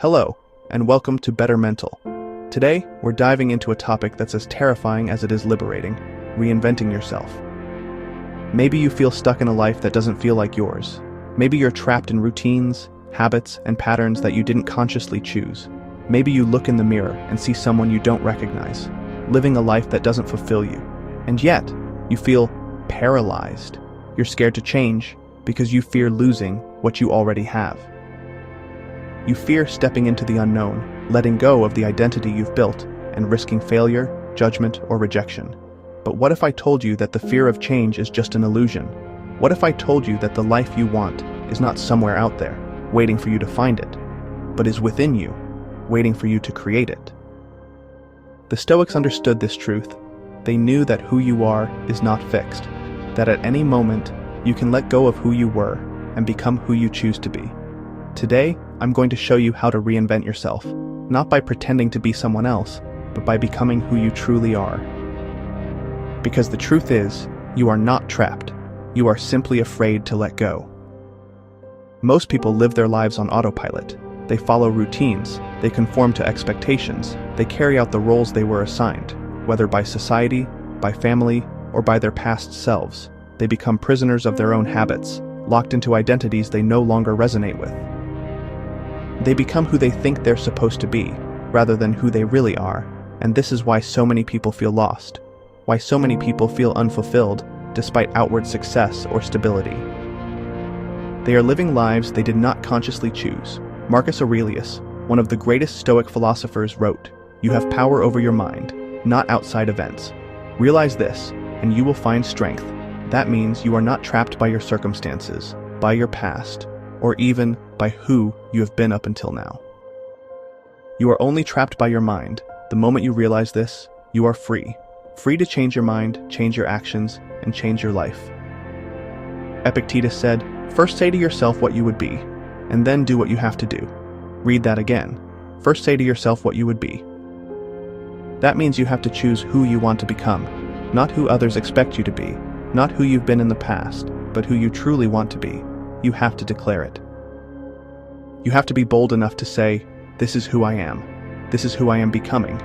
Hello, and welcome to Better Mental. Today, we're diving into a topic that's as terrifying as it is liberating: reinventing yourself. Maybe you feel stuck in a life that doesn't feel like yours. Maybe you're trapped in routines, habits, and patterns that you didn't consciously choose. Maybe you look in the mirror and see someone you don't recognize, living a life that doesn't fulfill you. And yet, you feel paralyzed. You're scared to change because you fear losing what you already have. You fear stepping into the unknown, letting go of the identity you've built, and risking failure, judgment, or rejection. But what if I told you that the fear of change is just an illusion? What if I told you that the life you want is not somewhere out there, waiting for you to find it, but is within you, waiting for you to create it? The Stoics understood this truth. They knew that who you are is not fixed, that at any moment you can let go of who you were and become who you choose to be. Today, I'm going to show you how to reinvent yourself, not by pretending to be someone else, but by becoming who you truly are. Because the truth is, you are not trapped. You are simply afraid to let go. Most people live their lives on autopilot. They follow routines, they conform to expectations, they carry out the roles they were assigned, whether by society, by family, or by their past selves. They become prisoners of their own habits, locked into identities they no longer resonate with. They become who they think they're supposed to be, rather than who they really are, and this is why so many people feel lost, why so many people feel unfulfilled, despite outward success or stability. They are living lives they did not consciously choose. Marcus Aurelius, one of the greatest Stoic philosophers, wrote, "You have power over your mind, not outside events. Realize this, and you will find strength." That means you are not trapped by your circumstances, by your past, or even by who you have been up until now. You are only trapped by your mind. The moment you realize this, you are free. Free to change your mind, change your actions, and change your life. Epictetus said, "First say to yourself what you would be, and then do what you have to do." Read that again. First say to yourself what you would be. That means you have to choose who you want to become, not who others expect you to be, not who you've been in the past, but who you truly want to be. You have to declare it. You have to be bold enough to say, "This is who I am. This is who I am becoming."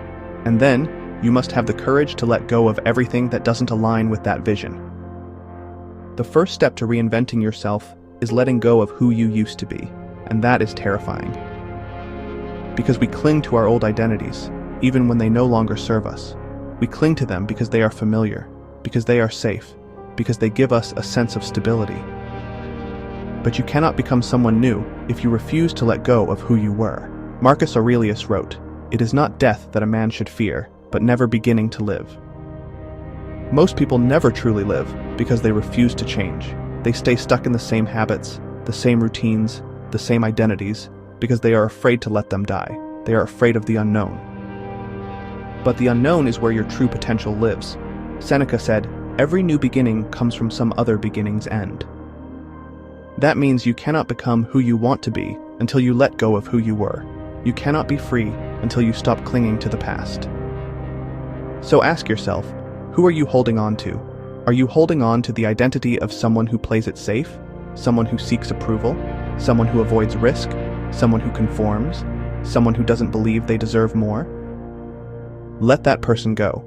And then, you must have the courage to let go of everything that doesn't align with that vision. The first step to reinventing yourself is letting go of who you used to be, and that is terrifying. Because we cling to our old identities, even when they no longer serve us. We cling to them because they are familiar, because they are safe, because they give us a sense of stability. But you cannot become someone new if you refuse to let go of who you were. Marcus Aurelius wrote, "It is not death that a man should fear, but never beginning to live." Most people never truly live because they refuse to change. They stay stuck in the same habits, the same routines, the same identities, because they are afraid to let them die. They are afraid of the unknown. But the unknown is where your true potential lives. Seneca said, "Every new beginning comes from some other beginning's end." That means you cannot become who you want to be until you let go of who you were. You cannot be free until you stop clinging to the past. So ask yourself, who are you holding on to? Are you holding on to the identity of someone who plays it safe? Someone who seeks approval? Someone who avoids risk? Someone who conforms? Someone who doesn't believe they deserve more? Let that person go.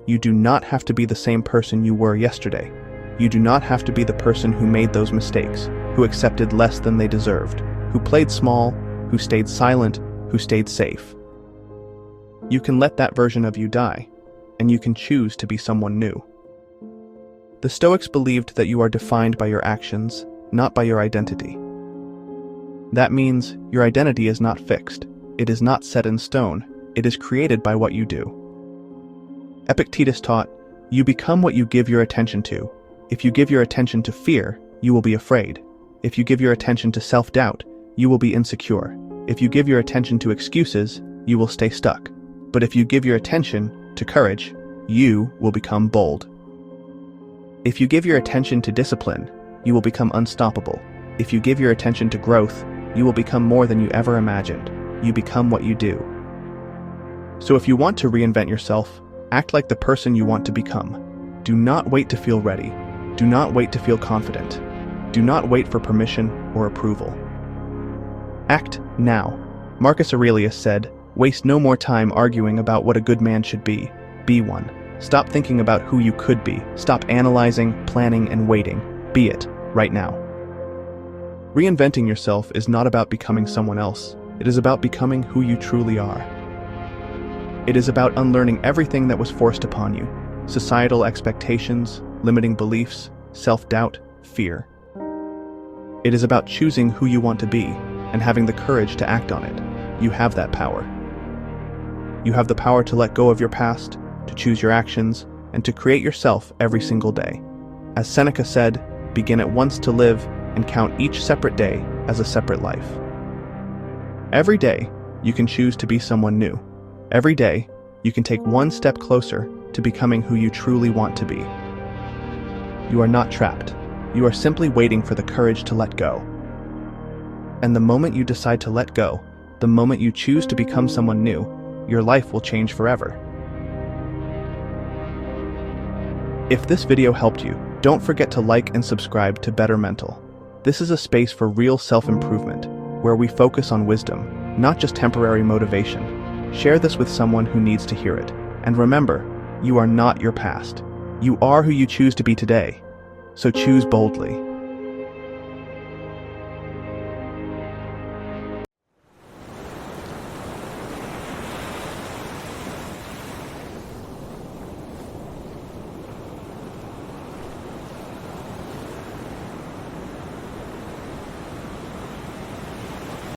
You do not have to be the same person you were yesterday. You do not have to be the person who made those mistakes, who accepted less than they deserved, who played small, who stayed silent, who stayed safe. You can let that version of you die, and you can choose to be someone new. The Stoics believed that you are defined by your actions, not by your identity. That means your identity is not fixed. It is not set in stone. It is created by what you do. Epictetus taught, "You become what you give your attention to. If you give your attention to fear, you will be afraid. If you give your attention to self-doubt, you will be insecure. If you give your attention to excuses, you will stay stuck. But if you give your attention to courage, you will become bold. If you give your attention to discipline, you will become unstoppable. If you give your attention to growth, you will become more than you ever imagined. You become what you do." So if you want to reinvent yourself, act like the person you want to become. Do not wait to feel ready. Do not wait to feel confident. Do not wait for permission or approval. Act now. Marcus Aurelius said, "Waste no more time arguing about what a good man should be. Be one. Stop thinking about who you could be. Stop analyzing, planning, and waiting. Be it, right now." Reinventing yourself is not about becoming someone else. It is about becoming who you truly are. It is about unlearning everything that was forced upon you: societal expectations, limiting beliefs, self-doubt, fear. It is about choosing who you want to be and having the courage to act on it. You have that power. You have the power to let go of your past, to choose your actions, and to create yourself every single day. As Seneca said, begin at once to live and count each separate day as a separate life. Every day, you can choose to be someone new. Every day, you can take one step closer to becoming who you truly want to be. You are not trapped. You are simply waiting for the courage to let go. And the moment you decide to let go, the moment you choose to become someone new, your life will change forever. If this video helped you, don't forget to like and subscribe to Better Mental. This is a space for real self-improvement, where we focus on wisdom, not just temporary motivation. Share this with someone who needs to hear it. And remember, you are not your past. You are who you choose to be today. So choose boldly.